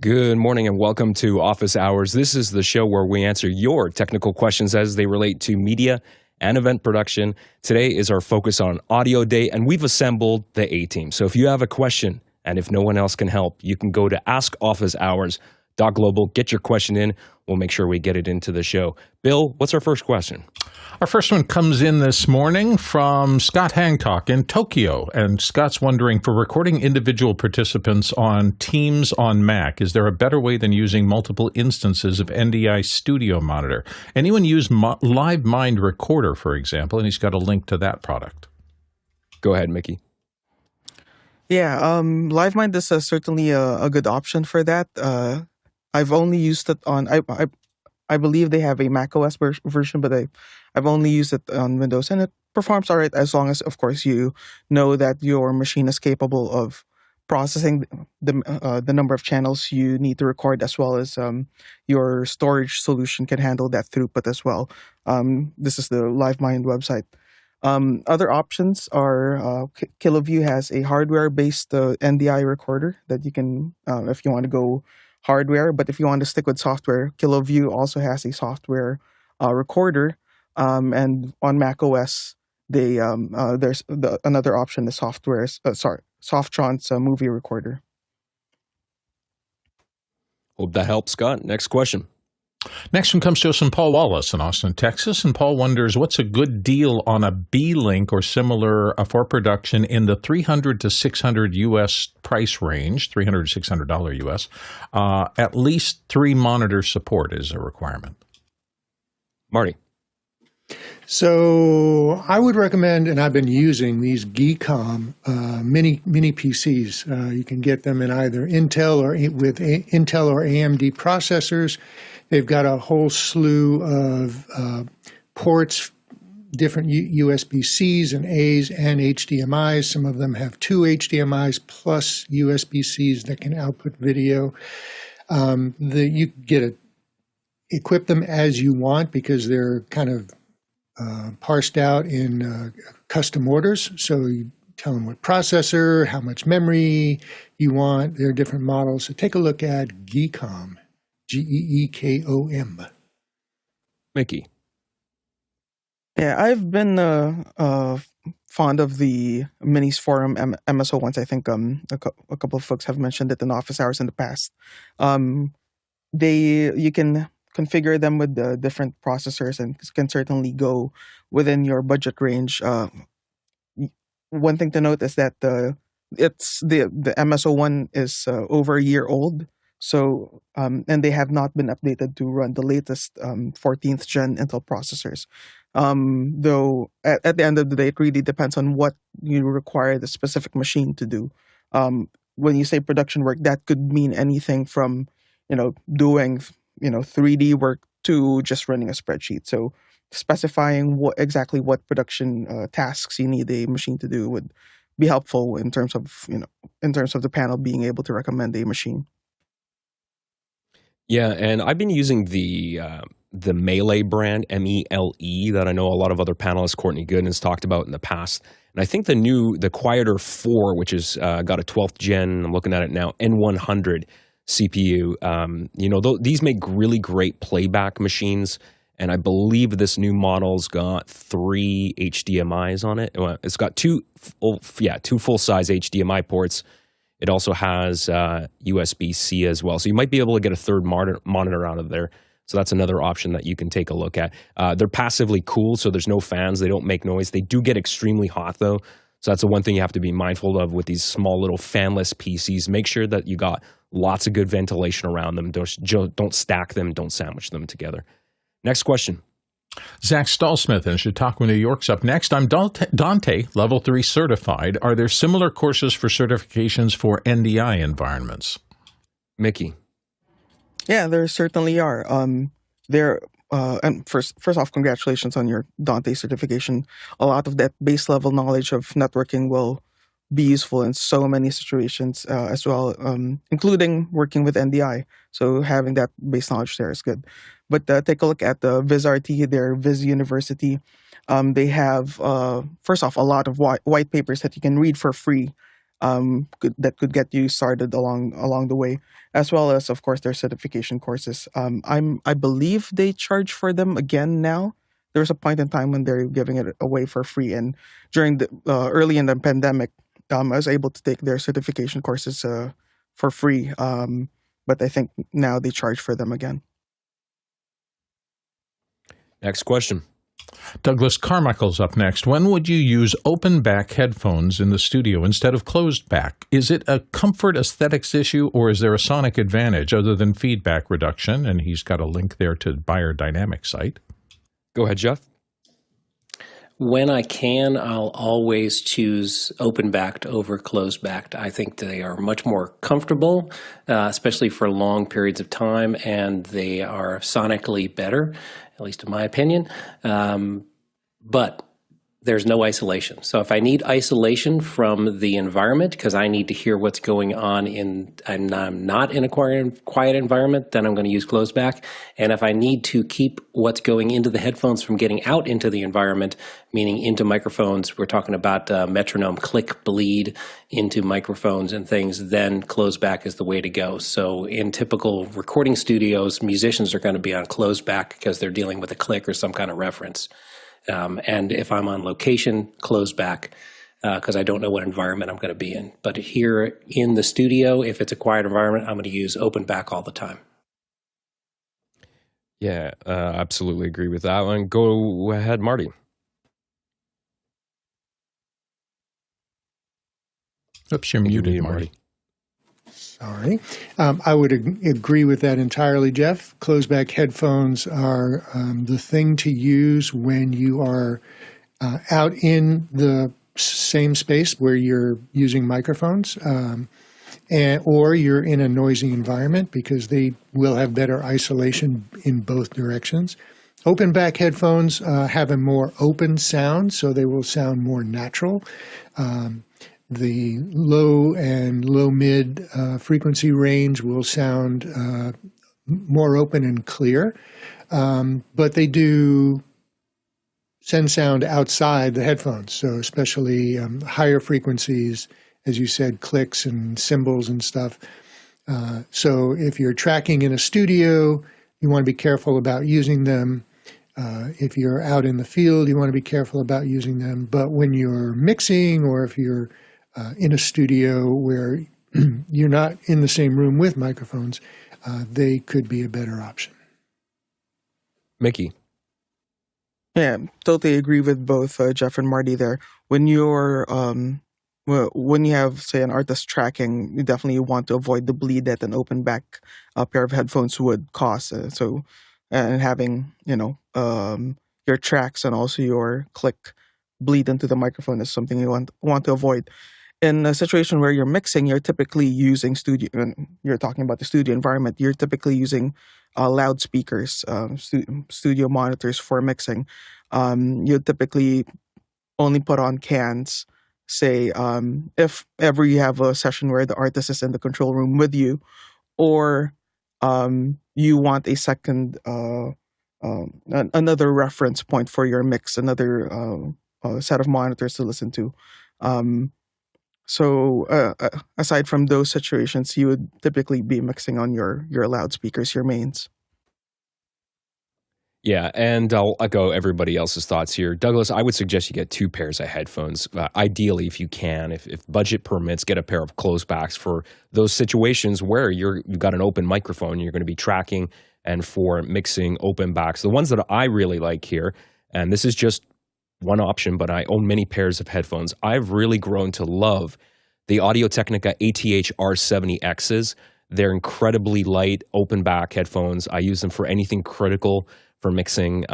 Good morning and welcome to Office Hours. This is the show where we answer your technical questions as they relate to media and event production. Today is our focus on Audio Day, and we've assembled the A-Team. So if you have a question, and if no one else can help, you can go to askofficehours.global, get your question in. We'll make sure we get it into the show. Bill, what's our first question? Our first one comes in this morning from Scott Hancock in Tokyo. And Scott's wondering, for recording individual participants on Teams on Mac, is there a better way than using multiple instances of NDI Studio Monitor? Anyone use LiveMind Recorder, for example? And he's got a link to that product. Go ahead, Mickey. Yeah, LiveMind is certainly a good option for that. I've only used it on, I believe they have a macOS version, but I've only used it on Windows, and it performs all right as long as, of course, you know that your machine is capable of processing the number of channels you need to record, as well as your storage solution can handle that throughput as well. This is the LiveMind website. Other options are KiloView has a hardware-based NDI recorder that you can, if you want to go hardware, but if you want to stick with software, KiloView also has a software recorder, and on macOS, there's another option, the Softron's movie recorder. Hope that helps, Scott. Next question. Next one comes to us from Paul Wallace in Austin, Texas, and Paul wonders, what's a good deal on a beelink or similar for production in the $300 to $600 US price range, $300 to $600 US? At least 3 monitor support is a requirement. Marty. So I would recommend, and I've been using these Geekom mini PCs. You can get them in either Intel or with Intel or AMD processors. They've got a whole slew of ports, different USB-Cs and A's and HDMIs. Some of them have 2 HDMIs plus USB-Cs that can output video. You get equip them as you want because they're kind of parsed out in custom orders. So you tell them what processor, how much memory you want. There are different models. So take a look at Geekom. Geekom. Mickey. Yeah, I've been fond of the Minis Forum MSO1s. I think a couple of folks have mentioned it in office hours in the past. You can configure them with the different processors and can certainly go within your budget range. One thing to note is that the MSO1 is over a year old. So, and they have not been updated to run the latest 14th gen Intel processors. Though at the end of the day, it really depends on what you require the specific machine to do. When you say production work, that could mean anything from, doing, 3D work to just running a spreadsheet. So specifying exactly what production tasks you need a machine to do would be helpful in terms of the panel being able to recommend a machine. Yeah, and I've been using the Melee brand, MELE, that I know a lot of other panelists, Courtney Gooden, has talked about in the past. And I think the Quieter 4, which has got a 12th gen, I'm looking at it now, N100 CPU. These make really great playback machines. And I believe this new model's got 3 HDMIs on it. Well, it's got two full-size HDMI ports. It also has USB-C as well. So you might be able to get a third monitor out of there. So that's another option that you can take a look at. They're passively cooled, so there's no fans. They don't make noise. They do get extremely hot, though. So that's the one thing you have to be mindful of with these small little fanless PCs. Make sure that you got lots of good ventilation around them. Don't stack them. Don't sandwich them together. Next question. Zach Stallsmith in Chautauqua, New York's up next. I'm Dante Level 3 certified. Are there similar courses for certifications for NDI environments? Mickey. Yeah, there certainly are. And first off, congratulations on your Dante certification. A lot of that base level knowledge of networking will be useful in so many situations as well, including working with NDI. So having that base knowledge there is good. But take a look at the VizRT, their Viz University. They have, first off, a lot of white papers that you can read for free that could get you started along the way, as well as, of course, their certification courses. I believe they charge for them again now. There was a point in time when they're giving it away for free, and during the early in the pandemic, I was able to take their certification courses for free. But I think now they charge for them again. Next question. Douglas Carmichael's up next. When would you use open back headphones in the studio instead of closed back? Is it a comfort aesthetics issue, or is there a sonic advantage other than feedback reduction? And he's got a link there to Buyer Dynamic site. Go ahead, Jeff. When I can, I'll always choose open-backed over closed-backed. I think they are much more comfortable, especially for long periods of time, and they are sonically better, at least in my opinion. But there's no isolation. So if I need isolation from the environment because I need to hear what's going on and I'm not in a quiet environment, then I'm going to use closed back. And if I need to keep what's going into the headphones from getting out into the environment, meaning into microphones, we're talking about metronome click bleed into microphones and things, then closed back is the way to go. So in typical recording studios, musicians are going to be on closed back because they're dealing with a click or some kind of reference. And if I'm on location, closed back because I don't know what environment I'm going to be in. But here in the studio, if it's a quiet environment, I'm going to use open back all the time. Yeah, absolutely agree with that one. Go ahead, Marty. Oops, you're muted, Marty. Sorry. I would agree with that entirely, Jeff. Closed-back headphones are the thing to use when you are out in the same space where you're using microphones, or you're in a noisy environment because they will have better isolation in both directions. Open-back headphones have a more open sound, so they will sound more natural. The low and low-mid frequency range will sound more open and clear, but they do send sound outside the headphones, so especially higher frequencies, as you said, clicks and cymbals and stuff. So if you're tracking in a studio, you want to be careful about using them. If you're out in the field, you want to be careful about using them. But when you're mixing, or if you're in a studio where you're not in the same room with microphones, they could be a better option. Mickey. Yeah, totally agree with both Jeff and Marty there. When you're when you have, say, an artist tracking, you definitely want to avoid the bleed that an open back pair of headphones would cause. And having your tracks and also your click bleed into the microphone is something you want to avoid. In a situation where you're mixing, you're typically using you're talking about the studio environment, you're typically using loudspeakers, studio monitors for mixing. You typically only put on cans, say, if ever you have a session where the artist is in the control room with you, or you want a second, another reference point for your mix, another set of monitors to listen to. So aside from those situations, you would typically be mixing on your loudspeakers, your mains. Yeah, and I'll echo everybody else's thoughts here. Douglas, I would suggest you get 2 pairs of headphones. Ideally, if you can, if budget permits, get a pair of closed backs for those situations where you've got an open microphone, you're going to be tracking, and for mixing open backs. The ones that I really like here, and this is just one option, but I own many pairs of headphones. I've really grown to love the Audio-Technica ATH R70Xs. They're incredibly light, open back headphones. I use them for anything critical for mixing.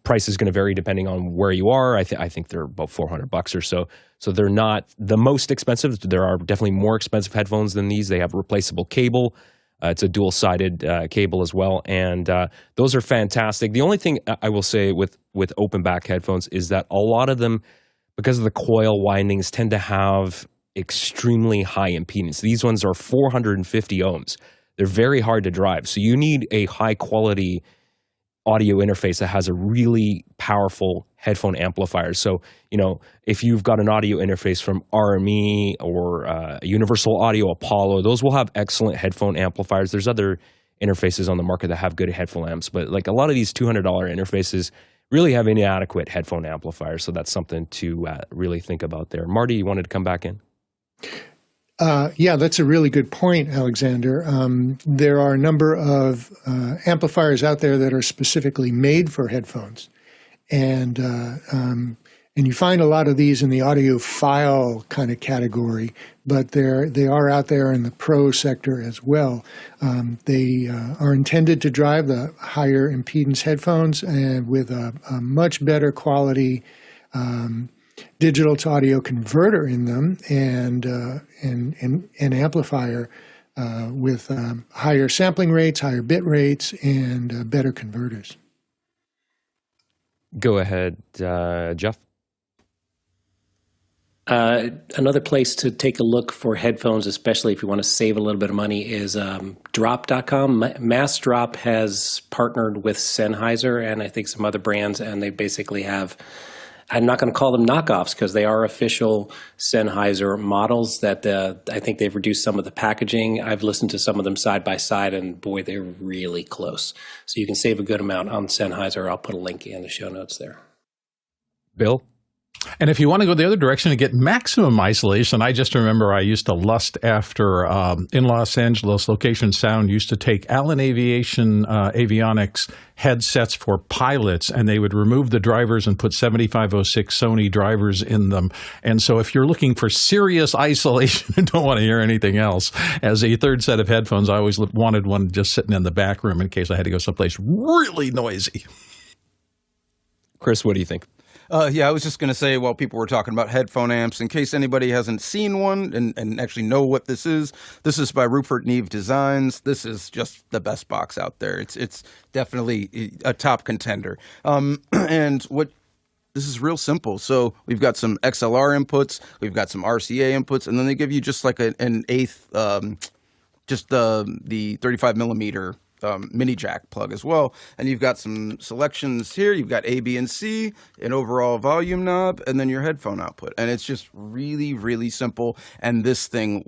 Price is going to vary depending on where you are. I think they're about $400 or so. So they're not the most expensive. There are definitely more expensive headphones than these. They have replaceable cable. It's a dual-sided cable as well, and those are fantastic. The only thing I will say with open back headphones is that a lot of them, because of the coil windings, tend to have extremely high impedance. These ones are 450 ohms. They're very hard to drive, so you need a high-quality audio interface that has a really powerful headphone amplifier. So, if you've got an audio interface from RME or Universal Audio Apollo, those will have excellent headphone amplifiers. There's other interfaces on the market that have good headphone amps, but like a lot of these $200 interfaces really have inadequate headphone amplifiers. So that's something to really think about there. Marty, you wanted to come back in? Yeah, that's a really good point, Alexander. There are a number of amplifiers out there that are specifically made for headphones, and you find a lot of these in the audiophile kind of category, but they are out there in the pro sector as well. They are intended to drive the higher impedance headphones and with a much better quality digital to audio converter in them and an amplifier with higher sampling rates, higher bit rates, and better converters. Go ahead, Jeff. Another place to take a look for headphones, especially if you want to save a little bit of money, is drop.com. Massdrop has partnered with Sennheiser and I think some other brands, and they basically have, I'm not going to call them knockoffs because they are official Sennheiser models that I think they've reduced some of the packaging. I've listened to some of them side by side, and boy, they're really close. So you can save a good amount on Sennheiser. I'll put a link in the show notes there. Bill? And if you want to go the other direction and get maximum isolation, I just remember I used to lust after, in Los Angeles, Location Sound used to take Allen Avionics headsets for pilots, and they would remove the drivers and put 7506 Sony drivers in them. And so if you're looking for serious isolation and don't want to hear anything else, as a third set of headphones, I always wanted one just sitting in the back room in case I had to go someplace really noisy. Chris, what do you think? Yeah, I was just going to say, while people were talking about headphone amps, in case anybody hasn't seen one and actually know what this is by Rupert Neve Designs. This is just the best box out there. It's definitely a top contender. And this is real simple. So we've got some XLR inputs, we've got some RCA inputs, and then they give you just like an eighth, just the 35 millimeter mini jack plug as well. And you've got some selections here. You've got A, B, and C, an overall volume knob, and then your headphone output. And it's just really, really simple. And this thing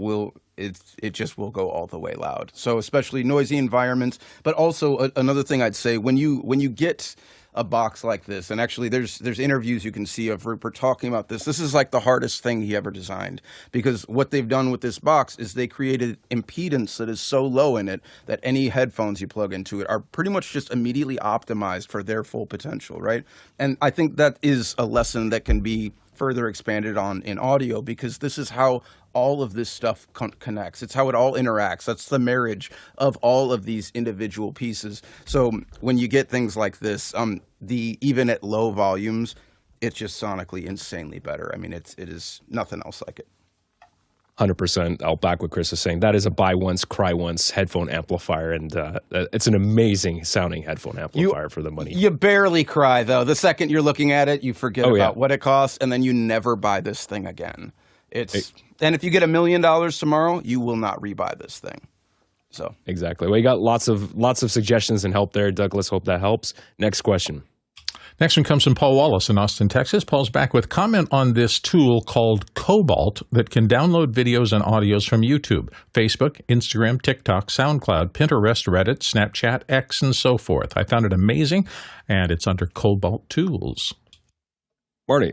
it just will go all the way loud. So especially noisy environments. But also another thing I'd say, when you get a box like this, and actually there's interviews you can see of Rupert talking about this. This is like the hardest thing he ever designed, because what they've done with this box is they created impedance that is so low in it that any headphones you plug into it are pretty much just immediately optimized for their full potential, right? And I think that is a lesson that can be further expanded on in audio, because this is how all of this stuff connects. It's how it all interacts. That's the marriage of all of these individual pieces. So when you get things like this, even at low volumes, it's just sonically insanely better. I mean, it is nothing else like it. 100%. I'll back what Chris is saying. That is a buy once, cry once headphone amplifier, and it's an amazing sounding headphone amplifier for the money. You barely cry, though. The second you're looking at it, you forget about what it costs, and then you never buy this thing again. And if you get $1 million tomorrow, you will not rebuy this thing. So exactly. Well, you got lots of suggestions and help there, Douglas. Hope that helps. Next question. Next one comes from Paul Wallace in Austin, Texas. Paul's back with comment on this tool called Cobalt that can download videos and audios from YouTube, Facebook, Instagram, TikTok, Soundcloud, Pinterest, Reddit, Snapchat, X, and so forth. I found it amazing, and it's under Cobalt Tools. Marty.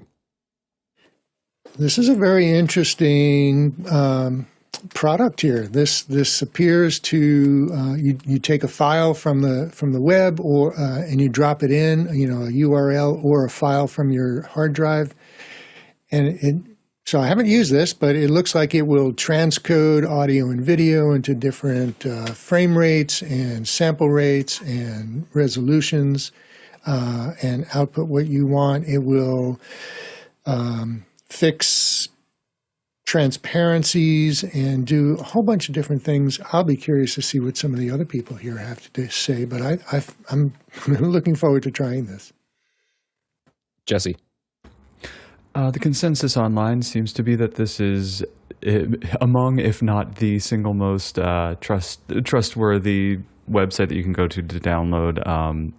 This is a very interesting product here. This appears to you take a file from the web and you drop it in, a URL or a file from your hard drive, so I haven't used this, but it looks like it will transcode audio and video into different frame rates and sample rates and resolutions and output what you want. It will fix transparencies and do a whole bunch of different things. I'll be curious to see what some of the other people here have to say, but I'm looking forward to trying this. Jesse. The consensus online seems to be that this is among, if not the single most trustworthy website that you can go to download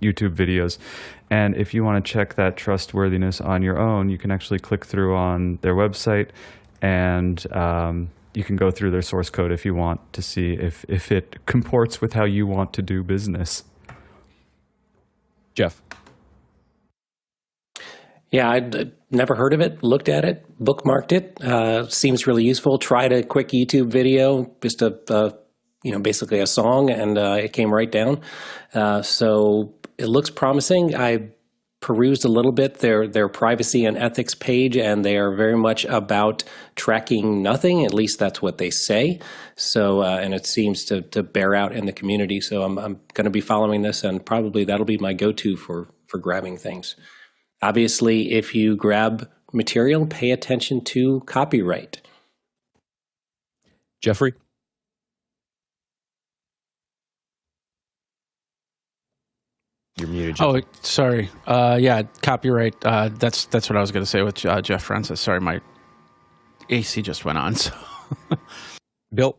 YouTube videos. And if you want to check that trustworthiness on your own, you can actually click through on their website, and you can go through their source code if you want to see if it comports with how you want to do business. Jeff. Yeah, I'd never heard of it, looked at it, bookmarked it. Seems really useful. Tried a quick YouTube video, just basically a song, and it came right down. So it looks promising. I perused a little bit their privacy and ethics page, and they are very much about tracking nothing. At least that's what they say. So, and it seems to bear out in the community. So I'm going to be following this, and probably that'll be my go-to for grabbing things. Obviously, if you grab material, pay attention to copyright. Jeffrey? You're muted, Jeff. Oh, sorry. Yeah, copyright. That's what I was going to say with Jeff Francis. Sorry, my AC just went on. So. Bill?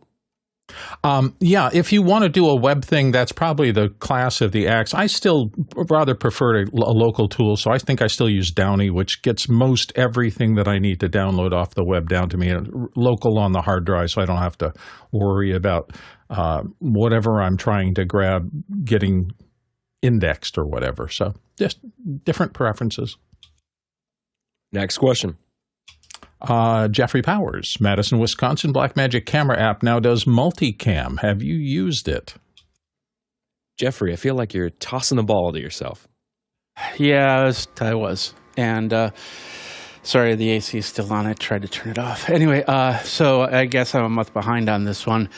Yeah, if you want to do a web thing, that's probably the class of the X. I still rather prefer a local tool, so I think I still use Downy, which gets most everything that I need to download off the web down to me, local on the hard drive, so I don't have to worry about whatever I'm trying to grab getting indexed or whatever. So just different preferences. Next question. Jeffrey Powers, Madison, Wisconsin. Blackmagic Camera App now does multicam. Have you used it? Jeffrey, I feel like you're tossing the ball to yourself. Yeah, I was. And sorry, the AC is still on. I tried to turn it off. Anyway, so I guess I'm a month behind on this one.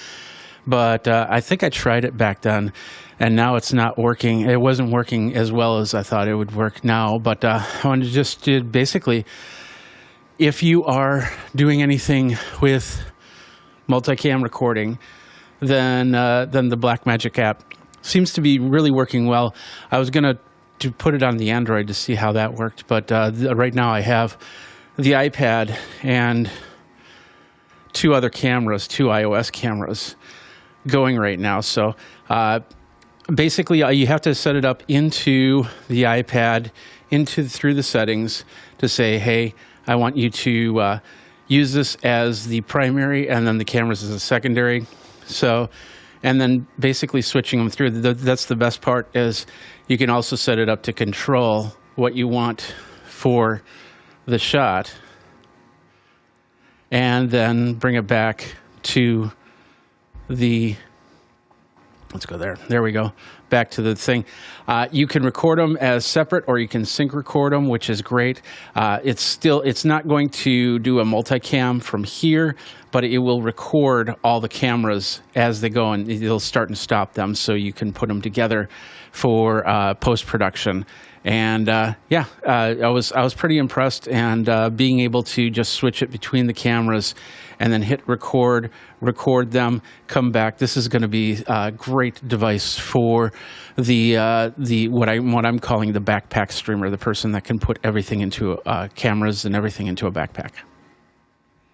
But I think I tried it back then, and now it's not working. It wasn't working as well as I thought it would work now. But I wanted to just do basically, if you are doing anything with multicam recording, then the Blackmagic app seems to be really working well. I was going to put it on the Android to see how that worked, but right now I have the iPad and two other cameras, two iOS cameras going right now. So basically you have to set it up into the iPad, through the settings to say, hey, I want you to use this as the primary and then the cameras as a secondary. So, and then basically switching them through. That's the best part, is you can also set it up to control what you want for the shot and then bring it back to the, let's go there. There we go. Back to the thing. You can record them as separate, or you can sync record them, which is great. It's not going to do a multicam from here, but it will record all the cameras as they go, and it'll start and stop them, so you can put them together for post-production. And I was pretty impressed, and being able to just switch it between the cameras and then hit record them, come back. This is going to be a great device for the what I'm calling the backpack streamer, the person that can put everything into cameras and everything into a backpack.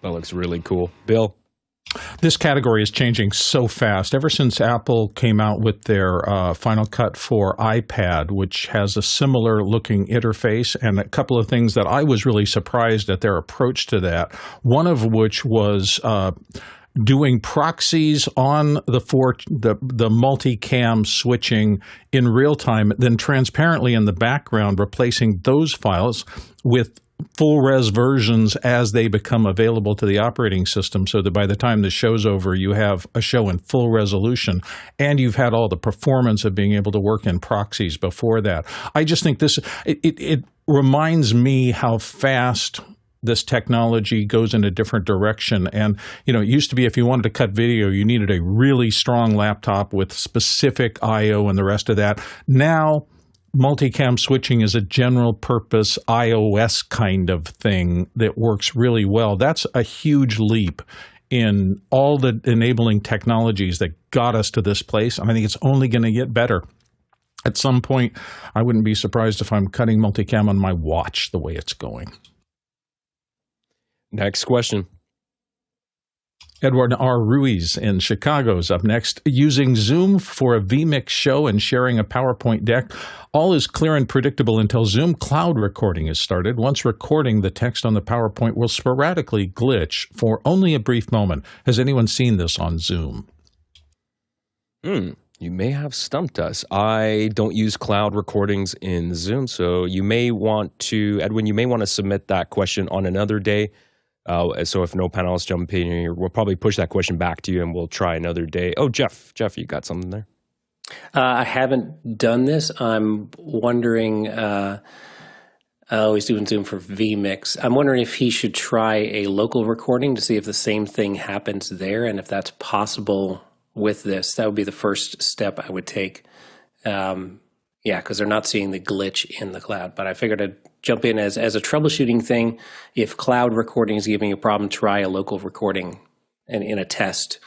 That looks really cool. Bill? This category is changing so fast. Ever since Apple came out with their Final Cut for iPad, which has a similar looking interface, and a couple of things that I was really surprised at their approach to that, one of which was doing proxies on the multicam switching in real time, then transparently in the background replacing those files with full res versions as they become available to the operating system, so that by the time the show's over, you have a show in full resolution, and you've had all the performance of being able to work in proxies before that. I just think it reminds me how fast this technology goes in a different direction. And, it used to be if you wanted to cut video, you needed a really strong laptop with specific I/O and the rest of that. Now, multicam switching is a general purpose iOS kind of thing that works really well. That's a huge leap in all the enabling technologies that got us to this place. I think it's only going to get better. At some point, I wouldn't be surprised if I'm cutting multicam on my watch the way it's going. Next question. Edward R. Ruiz in Chicago is up next. Using Zoom for a Vmix show and sharing a PowerPoint deck, all is clear and predictable until Zoom cloud recording is started. Once recording, the text on the PowerPoint will sporadically glitch for only a brief moment. Has anyone seen this on Zoom? You may have stumped us. I don't use cloud recordings in Zoom, so you may want to, Edwin, you may want to submit that question on another day. So if no panelists jump in here, we'll probably push that question back to you and we'll try another day. Oh, Jeff, you got something there? I haven't done this. I'm wondering, he's doing Zoom for Vmix. I'm wondering if he should try a local recording to see if the same thing happens there and if that's possible with this. That would be the first step I would take. Because they're not seeing the glitch in the cloud. But I figured I'd jump in as a troubleshooting thing. If cloud recording is giving you a problem, try a local recording and in a test.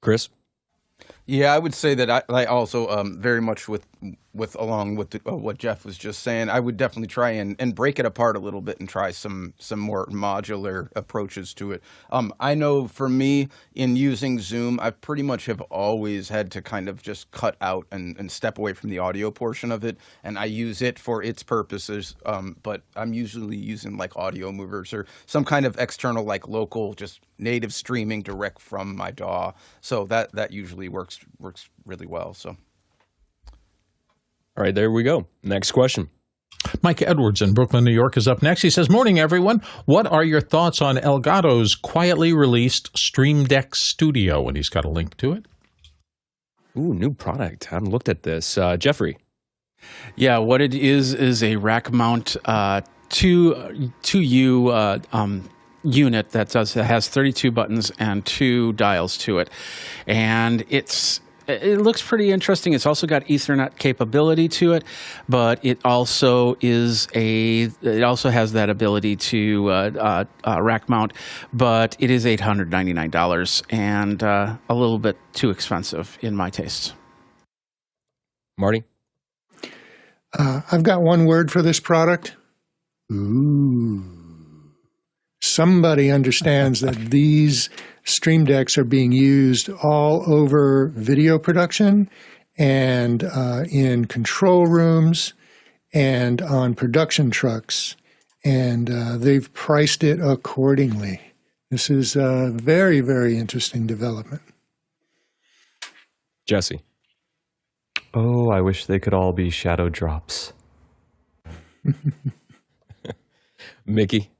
Chris? Yeah, I would say that I also very much with along with what Jeff was just saying, I would definitely try and break it apart a little bit and try some more modular approaches to it. I know for me, in using Zoom, I pretty much have always had to kind of just cut out and step away from the audio portion of it, and I use it for its purposes, but I'm usually using like audio movers or some kind of external like local just native streaming direct from my DAW, so that usually works really well. So. All right, there we go. Next question. Mike Edwards in Brooklyn, New York is up next. He says, morning, everyone. What are your thoughts on Elgato's quietly released Stream Deck Studio? And he's got a link to it. Ooh, new product. I haven't looked at this. Jeffrey. Yeah, what it is a rack mount 2U unit that has 32 buttons and 2 dials to it. And it looks pretty interesting. It's also got Ethernet capability to it, but it also has that ability to rack mount, but it is $899 and a little bit too expensive in my taste. Marty? I've got one word for this product. Ooh. Somebody understands that these Stream Decks are being used all over video production and in control rooms and on production trucks, and they've priced it accordingly. This is a very, very interesting development. Jesse. Oh, I wish they could all be shadow drops. Mickey.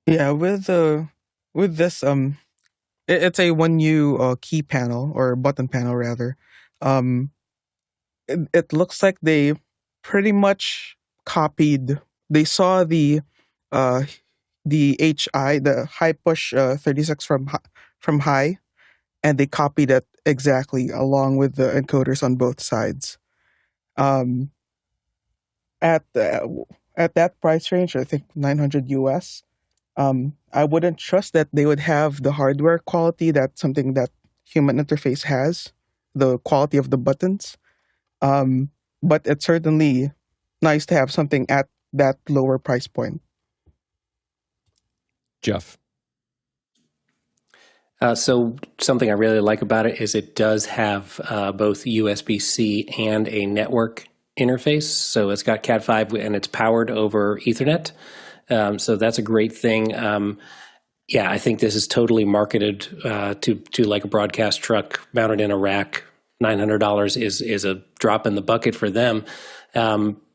Yeah, with this, it's a 1U key panel or button panel rather. It looks like they pretty much copied. They saw the HI, the high push 36 from high, and they copied it exactly along with the encoders on both sides. At that price range, I think $900 US. I wouldn't trust that they would have the hardware quality that something that human interface has, the quality of the buttons. But it's certainly nice to have something at that lower price point. Jeff. So something I really like about it is it does have both USB-C and a network interface. So it's got Cat5 and it's powered over Ethernet. So that's a great thing. I think this is totally marketed to like a broadcast truck mounted in a rack. $900 is a drop in the bucket for them.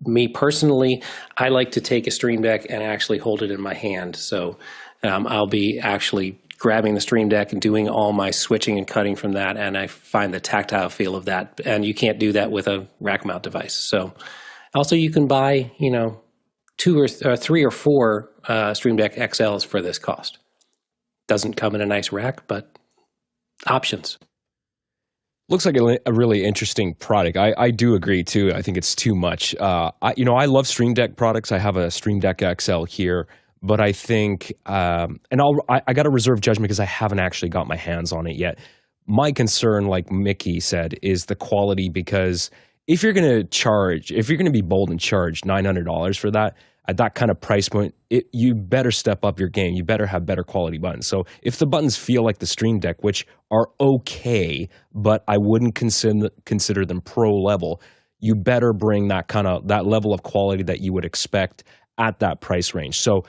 Me personally, I like to take a Stream Deck and actually hold it in my hand. So I'll be actually grabbing the Stream Deck and doing all my switching and cutting from that, and I find the tactile feel of that. And you can't do that with a rack mount device. So also you can buy, 2 or 3 or 4 Stream Deck XLs for this cost. Doesn't come in a nice rack, but options. Looks like a really interesting product. I do agree too. I think it's too much. I love Stream Deck products. I have a Stream Deck XL here, but I think, I got to reserve judgment because I haven't actually got my hands on it yet. My concern, like Mickey said, is the quality, because if you're going to be bold and charge $900 for that, at that kind of price point, you better step up your game. You better have better quality buttons. So if the buttons feel like the Stream Deck, which are okay, but I wouldn't consider them pro level, you better bring that level of quality that you would expect at that price range. So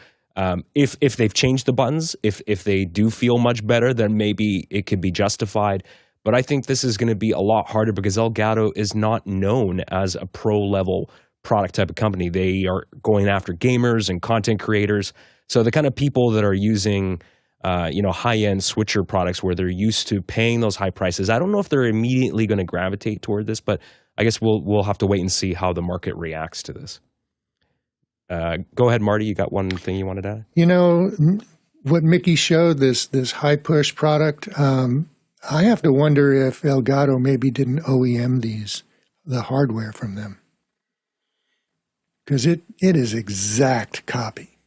if they've changed the buttons, if they do feel much better, then maybe it could be justified. But I think this is going to be a lot harder because Elgato is not known as a pro-level product type of company. They are going after gamers and content creators. So the kind of people that are using high-end switcher products where they're used to paying those high prices, I don't know if they're immediately going to gravitate toward this, but I guess we'll have to wait and see how the market reacts to this. Go ahead, Marty. You got one thing you wanted to add? You know, what Mickey showed, this high push product, I have to wonder if Elgato maybe didn't OEM the hardware from them. Because it is exact copy.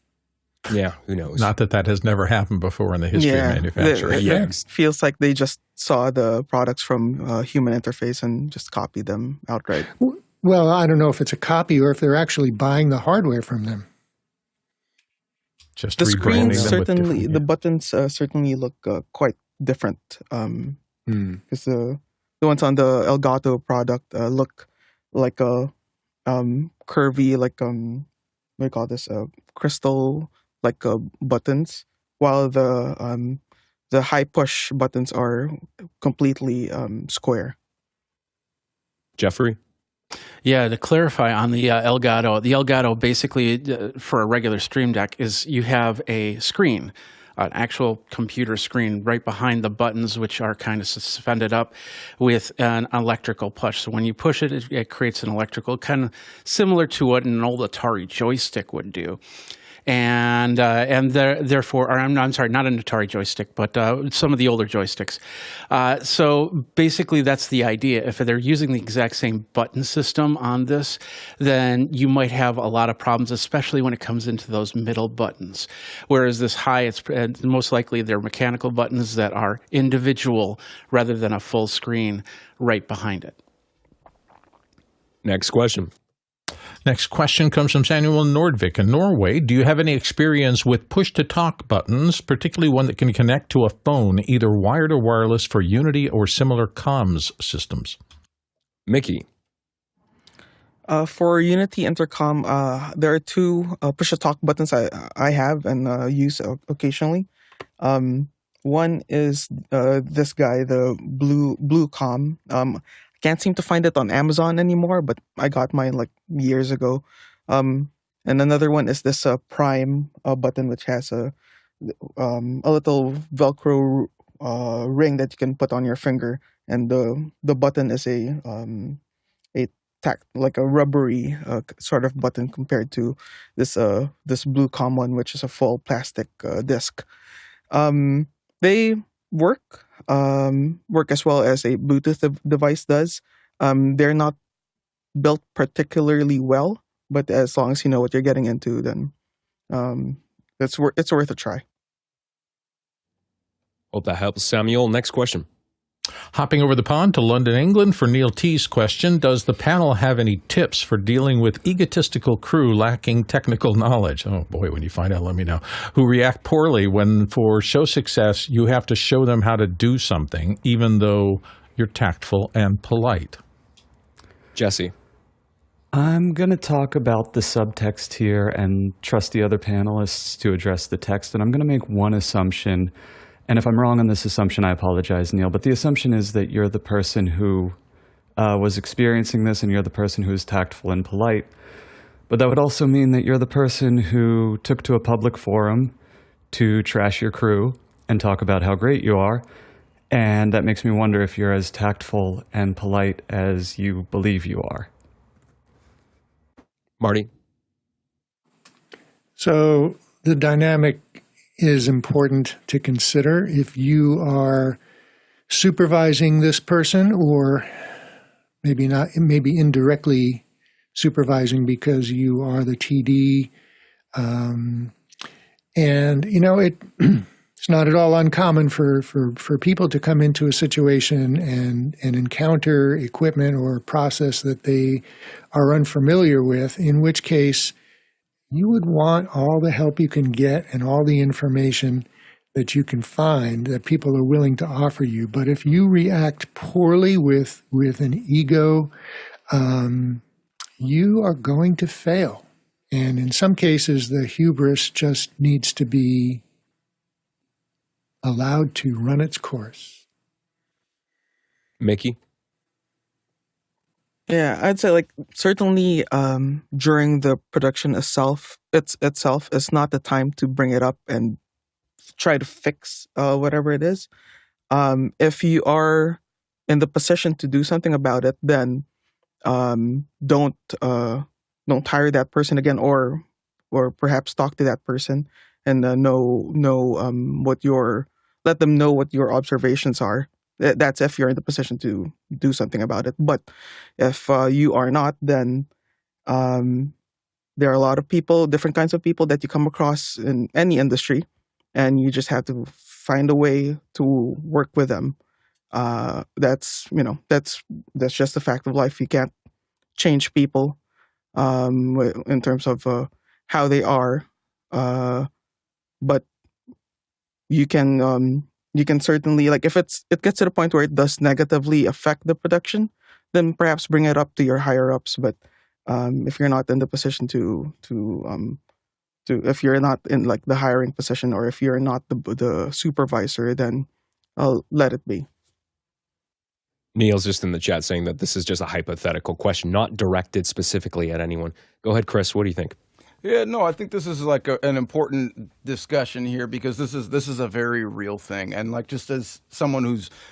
Yeah, who knows? Not that has never happened before in the history of manufacturing. It feels like they just saw the products from Human Interface and just copied them outright. Well, I don't know if it's a copy or if they're actually buying the hardware from them. Just the screens them certainly, the buttons certainly look quite different. Because the ones on the Elgato product look like a curvy, like what do you call this? Crystal like buttons, while the high push buttons are completely square. Jeffrey? Yeah, to clarify on the Elgato basically for a regular Stream Deck is you have a screen, an actual computer screen right behind the buttons, which are kind of suspended up with an electrical push. So when you push it, it creates an electrical, kind of similar to what an old Atari joystick would do. And therefore, or I'm sorry, not an Atari joystick, but some of the older joysticks. So basically, that's the idea. If they're using the exact same button system on this, then you might have a lot of problems, especially when it comes into those middle buttons. Whereas this high, it's most likely they're mechanical buttons that are individual rather than a full screen right behind it. Next question. Next question comes from Samuel Nordvik in Norway. Do you have any experience with push-to-talk buttons, particularly one that can connect to a phone, either wired or wireless, for Unity or similar comms systems? Mickey? For Unity Intercom, there are two push-to-talk buttons I have and use occasionally. One is this guy, the blue com. Can't seem to find it on Amazon anymore, but I got mine like years ago. And another one is this Prime button, which has a little Velcro ring that you can put on your finger, and the button is like a rubbery sort of button compared to this Bluecom one, which is a full plastic disc. They work as well as a Bluetooth device does. They're not built particularly well, but as long as you know what you're getting into, then it's worth a try. Hope that helps, Samuel. Next question. Hopping over the pond to London, England for Neil T's question, does the panel have any tips for dealing with egotistical crew lacking technical knowledge? Oh boy, when you find out, let me know. Who react poorly when for show success you have to show them how to do something, even though you're tactful and polite. Jesse? I'm going to talk about the subtext here and trust the other panelists to address the text, and I'm going to make one assumption. And if I'm wrong on this assumption, I apologize, Neil. But the assumption is that you're the person who was experiencing this and you're the person who is tactful and polite. But that would also mean that you're the person who took to a public forum to trash your crew and talk about how great you are. And that makes me wonder if you're as tactful and polite as you believe you are. Marty? So the dynamic is important to consider. If you are supervising this person, or maybe not, maybe indirectly supervising because you are the TD, and you know it's not at all uncommon for people to come into a situation and encounter equipment or process that they are unfamiliar with, in which case you would want all the help you can get and all the information that you can find that people are willing to offer you. But if you react poorly with an ego, you are going to fail. And in some cases, the hubris just needs to be allowed to run its course. Mickey? Yeah, I'd say like certainly during the production itself is not the time to bring it up and try to fix whatever it is. If you are in the position to do something about it, then don't hire that person again, or perhaps talk to that person and let them know what your observations are. That's if you're in the position to do something about it. But if you are not, then there are a lot of people, different kinds of people that you come across in any industry, and you just have to find a way to work with them. That's just the fact of life. You can't change people in terms of how they are, but you can certainly, like, if it gets to the point where it does negatively affect the production, then perhaps bring it up to your higher ups. But if you're not in the position to if you're not in like the hiring position, or if you're not the supervisor, then I'll let it be. Neil's just in the chat saying that this is just a hypothetical question, not directed specifically at anyone. Go ahead, Chris. What do you think? Yeah, no, I think this is like an important discussion here, because this is a very real thing. And like, just as someone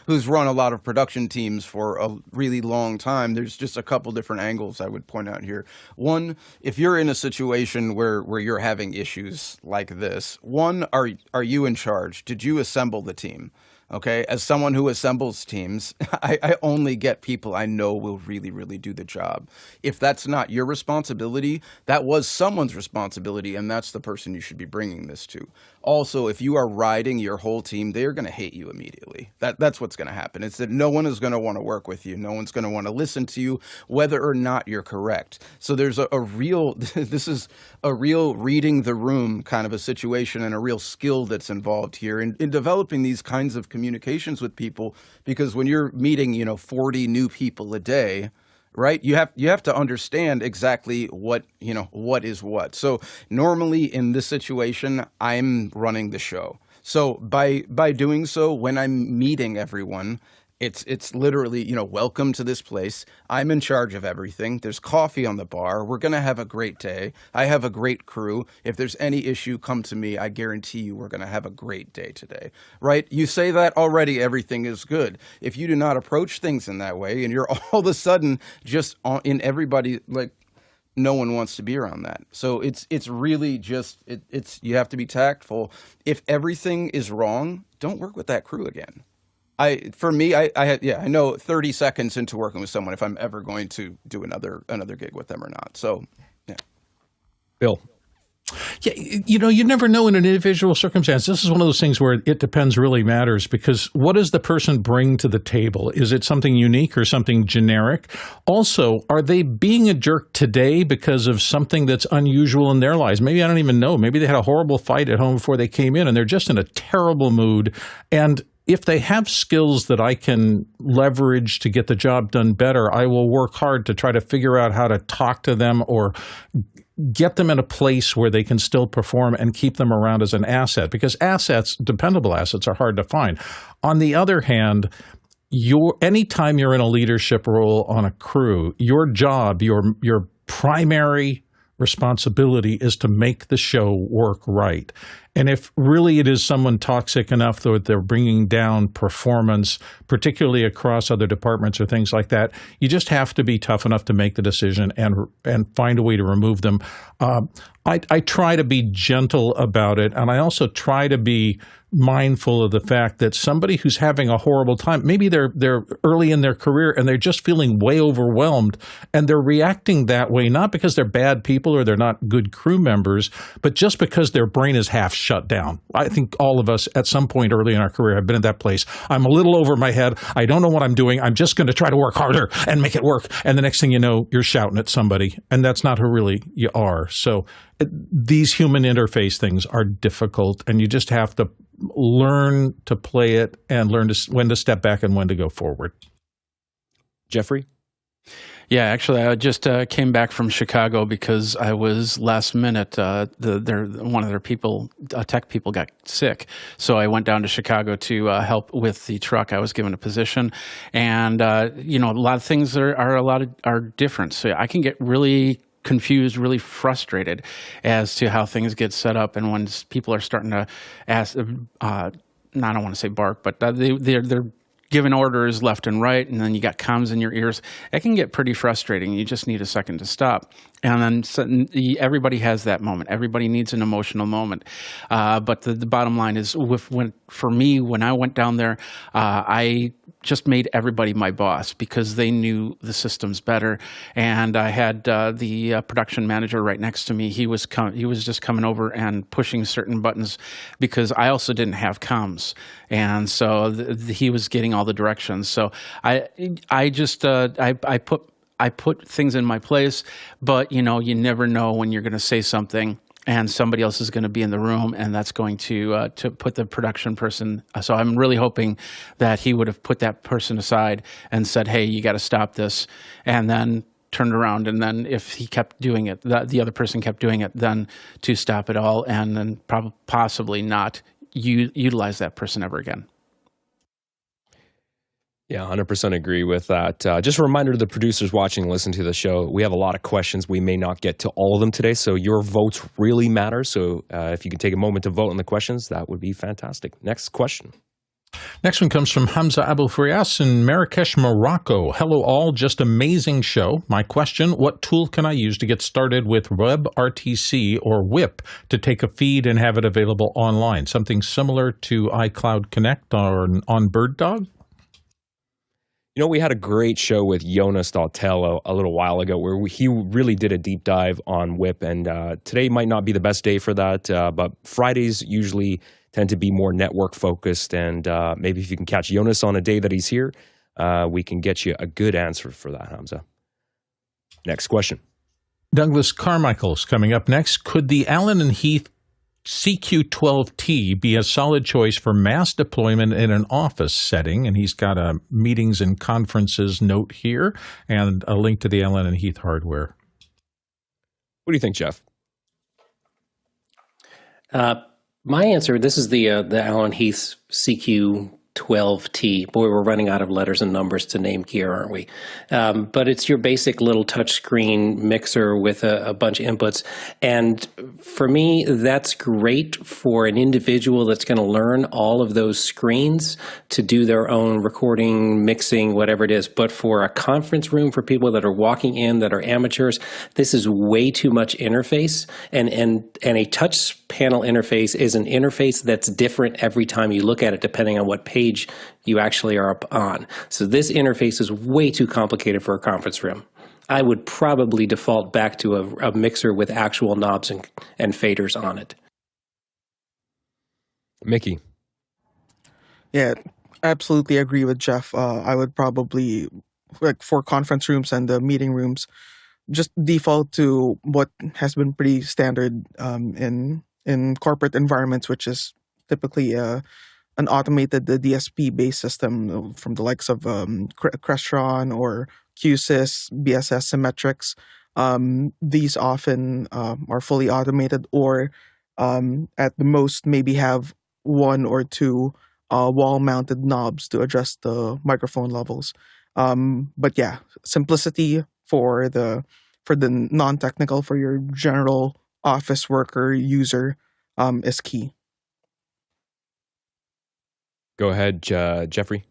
who's run a lot of production teams for a really long time, there's just a couple different angles I would point out here. One, if you're in a situation where you're having issues like this, one, are you in charge? Did you assemble the team? Okay, as someone who assembles teams, I only get people I know will really, really do the job. If that's not your responsibility, that was someone's responsibility, and that's the person you should be bringing this to. Also, if you are riding your whole team, they're going to hate you immediately. That's what's going to happen. It's that no one is going to want to work with you. No one's going to want to listen to you, whether or not you're correct. So there's this is a real reading the room kind of a situation, and a real skill that's involved here in developing these kinds of communications with people, because when you're meeting, 40 new people a day, right? You have to understand exactly what is what. So normally in this situation, I'm running the show. So by doing so, when I'm meeting everyone, it's literally, welcome to this place. I'm in charge of everything. There's coffee on the bar. We're going to have a great day. I have a great crew. If there's any issue, come to me. I guarantee you we're going to have a great day today, right? You say that already, everything is good. If you do not approach things in that way, and you're all of a sudden just in everybody, like, no one wants to be around that. So it's really just, you have to be tactful. If everything is wrong, don't work with that crew again. I know 30 seconds into working with someone if I'm ever going to do another gig with them or not. So, yeah. Bill. Yeah, you never know in an individual circumstance. This is one of those things where it depends really matters, because what does the person bring to the table? Is it something unique or something generic? Also, are they being a jerk today because of something that's unusual in their lives? Maybe I don't even know. Maybe they had a horrible fight at home before they came in and they're just in a terrible mood. And if they have skills that I can leverage to get the job done better, I will work hard to try to figure out how to talk to them or get them in a place where they can still perform and keep them around as an asset, because dependable assets, are hard to find. On the other hand, anytime you're in a leadership role on a crew, your job, your primary responsibility is to make the show work right. And if really it is someone toxic enough that they're bringing down performance, particularly across other departments or things like that, you just have to be tough enough to make the decision and find a way to remove them. I try to be gentle about it, and I also try to be mindful of the fact that somebody who's having a horrible time, maybe they're early in their career and they're just feeling way overwhelmed, and they're reacting that way not because they're bad people or they're not good crew members, but just because their brain is half shut down. I think all of us at some point early in our career have been at that place. I'm a little over my head. I don't know what I'm doing. I'm just going to try to work harder and make it work. And the next thing you know, you're shouting at somebody, and that's not who really you are. So these human interface things are difficult, and you just have to learn to play it and learn when to step back and when to go forward. Jeffrey? Yeah, actually, I just came back from Chicago because I was last minute. One of their people, tech people, got sick, so I went down to Chicago to help with the truck. I was given a position, and a lot of things are different. So I can get really confused, really frustrated as to how things get set up, and when people are starting to ask, I don't want to say bark, but they're giving orders left and right, and then you got comms in your ears. It can get pretty frustrating. You just need a second to stop. And then everybody has that moment. Everybody needs an emotional moment. But the bottom line is, for me, when I went down there, I just made everybody my boss because they knew the systems better. And I had the production manager right next to me. He was just coming over and pushing certain buttons because I also didn't have comms, and so he was getting all the directions. So I put things in my place, but you never know when you're going to say something and somebody else is going to be in the room, and that's going to put the production person. So I'm really hoping that he would have put that person aside and said, "Hey, you got to stop this," and then turned around. And then if he kept doing it, the other person kept doing it, then to stop it all, and then possibly not utilize that person ever again. Yeah, 100% agree with that. Just a reminder to the producers watching and listening to the show, we have a lot of questions. We may not get to all of them today, so your votes really matter. So if you can take a moment to vote on the questions, that would be fantastic. Next question. Next one comes from Hamza Abul Frias in Marrakesh, Morocco. Hello all, just amazing show. My question, what tool can I use to get started with WebRTC or WIP to take a feed and have it available online? Something similar to iCloud Connect or on Birddog? We had a great show with Jonas Daltel a little while ago where he really did a deep dive on WIP, and today might not be the best day for that, but Fridays usually tend to be more network focused, and maybe if you can catch Jonas on a day that he's here, we can get you a good answer for that, Hamza. Next question. Douglas Carmichael's coming up next. Could the Allen Heath CQ-12T be a solid choice for mass deployment in an office setting? And he's got a meetings and conferences note here and a link to the Allen Heath hardware. What do you think, Jeff? My answer, this is the Allen Heath CQ-12T. Boy, we're running out of letters and numbers to name here, aren't we? But it's your basic little touchscreen mixer with a bunch of inputs. And for me, that's great for an individual that's going to learn all of those screens to do their own recording, mixing, whatever it is. But for a conference room, for people that are walking in, that are amateurs, this is way too much interface. And a touch panel interface is an interface that's different every time you look at it, depending on what page you actually are up on. So this interface is way too complicated for a conference room. I would probably default back to a mixer with actual knobs and faders on it. Mickey. Yeah, absolutely agree with Jeff. I would probably, for conference rooms and the meeting rooms, just default to what has been pretty standard in corporate environments, which is typically an automated DSP-based system from the likes of Crestron or QSys, BSS Symmetrics. These often are fully automated, or at the most maybe have one or two wall-mounted knobs to adjust the microphone levels. But yeah, simplicity for the non-technical, for your general office worker user is key. Go ahead, Jeffrey.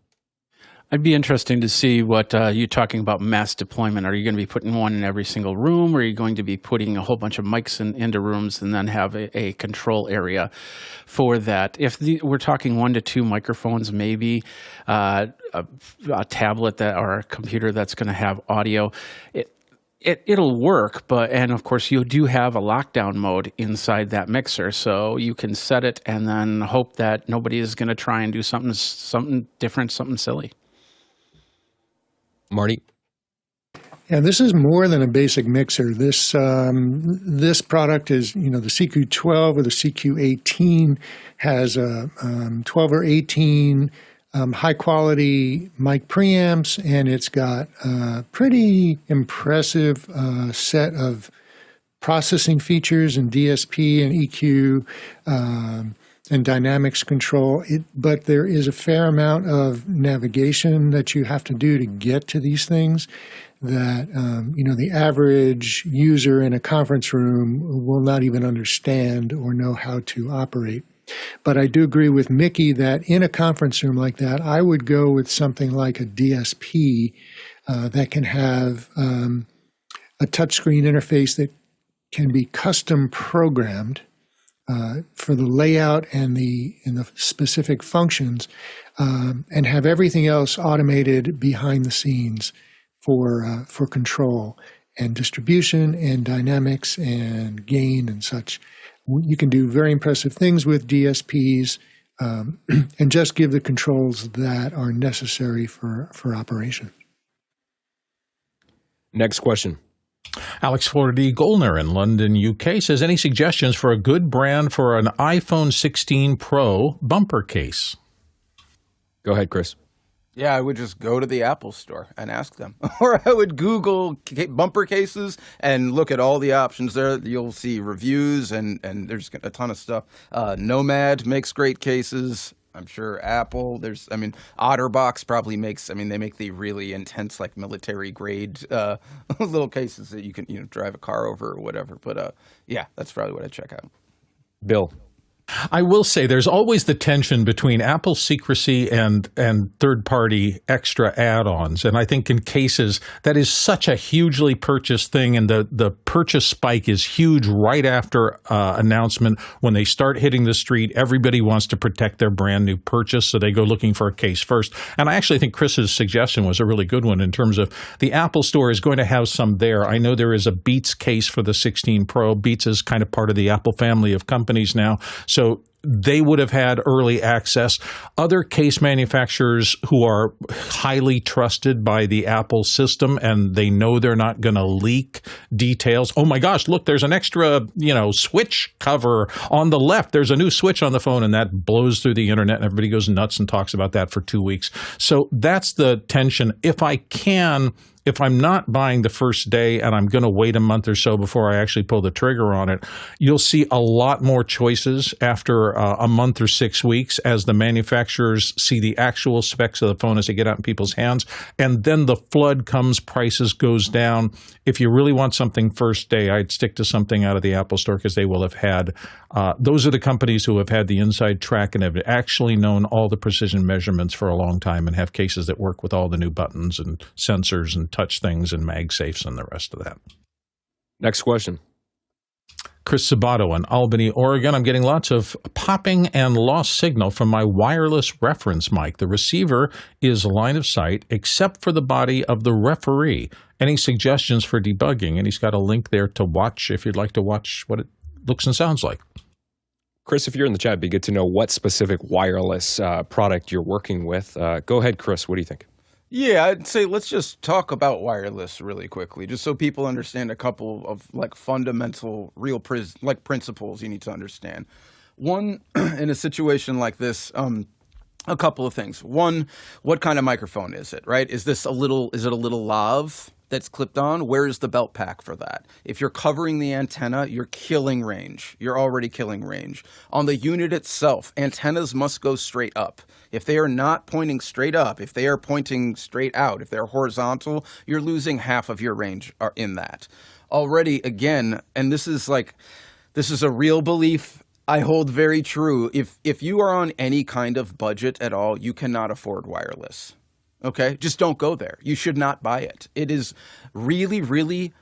I'd be interesting to see what you're talking about mass deployment. Are you going to be putting one in every single room, or are you going to be putting a whole bunch of mics into rooms and then have a control area for that? If we're talking 1 to 2 microphones, maybe a tablet or a computer that's going to have audio, It'll work, and of course you do have a lockdown mode inside that mixer, so you can set it and then hope that nobody is going to try and do something different, something silly. Marty? Yeah, this is more than a basic mixer. This product is, the CQ-12 or the CQ-18 has a 12 or 18 high quality mic preamps, and it's got a pretty impressive set of processing features and DSP and EQ and dynamics control. But there is a fair amount of navigation that you have to do to get to these things that the average user in a conference room will not even understand or know how to operate. But I do agree with Mickey that in a conference room like that, I would go with something like a DSP that can have a touchscreen interface that can be custom programmed for the layout and the specific functions, and have everything else automated behind the scenes for control and distribution and dynamics and gain and such. You can do very impressive things with DSPs, and just give the controls that are necessary for operation. Next question. Alex 4D Golner in London, UK says, any suggestions for a good brand for an iPhone 16 Pro bumper case? Go ahead, Chris. Yeah, I would just go to the Apple store and ask them. Or I would Google bumper cases and look at all the options there. You'll see reviews, and there's a ton of stuff. Nomad makes great cases. I'm sure Apple. Otterbox probably makes, they make the really intense, like military grade little cases that you can, drive a car over or whatever. But yeah, that's probably what I'd check out. Bill. I will say there's always the tension between Apple's secrecy and third-party extra add-ons. And I think in cases that is such a hugely purchased thing, and the purchase spike is huge right after announcement. When they start hitting the street, everybody wants to protect their brand new purchase, so they go looking for a case first. And I actually think Chris's suggestion was a really good one in terms of the Apple Store is going to have some there. I know there is a Beats case for the 16 Pro. Beats is kind of part of the Apple family of companies now. So they would have had early access. Other case manufacturers who are highly trusted by the Apple system, and they know they're not going to leak details. Oh my gosh, look, there's an extra, switch cover on the left. There's a new switch on the phone, and that blows through the internet, and everybody goes nuts and talks about that for 2 weeks. So that's the tension. If I'm not buying the first day and I'm going to wait a month or so before I actually pull the trigger on it, you'll see a lot more choices after a month or 6 weeks as the manufacturers see the actual specs of the phone as they get out in people's hands. And then the flood comes, prices goes down. If you really want something first day, I'd stick to something out of the Apple Store because they will have had, those are the companies who have had the inside track and have actually known all the precision measurements for a long time and have cases that work with all the new buttons and sensors and touch things and MagSafes and the rest of that. Next question. Chris Sabato in Albany, Oregon. I'm getting lots of popping and lost signal from my wireless reference mic. The receiver is line of sight except for the body of the referee. Any suggestions for debugging? And he's got a link there to watch if you'd like to watch what it looks and sounds like. Chris, if you're in the chat, it'd be good to know what specific wireless product you're working with. Go ahead, Chris. What do you think? Yeah, I'd say let's just talk about wireless really quickly, just so people understand a couple of fundamental real principles you need to understand. One, in a situation like this, a couple of things. One, what kind of microphone is it, right? Is it a little lav that's clipped on? Where is the belt pack for that? If you're covering the antenna, you're killing range. You're already killing range. On the unit itself, antennas must go straight up. If they are not pointing straight up, if they are pointing straight out, if they're horizontal, you're losing half of your range in that. Already, again, and this is a real belief I hold very true. If you are on any kind of budget at all, you cannot afford wireless. Okay? Just don't go there. You should not buy it. It is really, really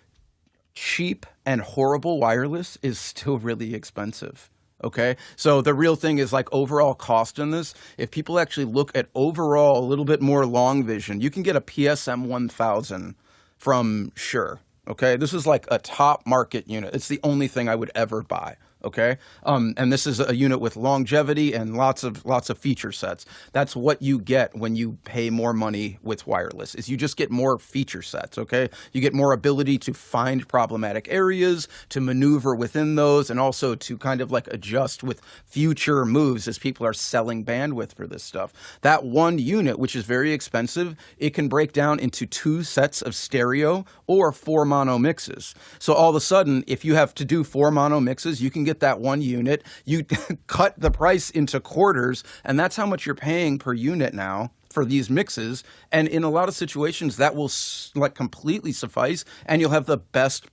cheap, and horrible wireless is still really expensive. Okay, so the real thing is overall cost in this. If people actually look at overall a little bit more long vision, you can get a PSM 1000 from Shure. Okay, this is like a top market unit. It's the only thing I would ever buy. Okay, and this is a unit with longevity and lots of feature sets. That's what you get when you pay more money with wireless. Is you just get more feature sets. Okay, you get more ability to find problematic areas, to maneuver within those, and also to kind of like adjust with future moves as people are selling bandwidth for this stuff. That one unit, which is very expensive, it can break down into 2 sets of stereo or 4 mono mixes. So all of a sudden, if you have to do 4 mono mixes, you can get that one unit. You cut the price into quarters, and that's how much you're paying per unit now for these mixes. And in a lot of situations, that will like completely suffice, and you'll have the best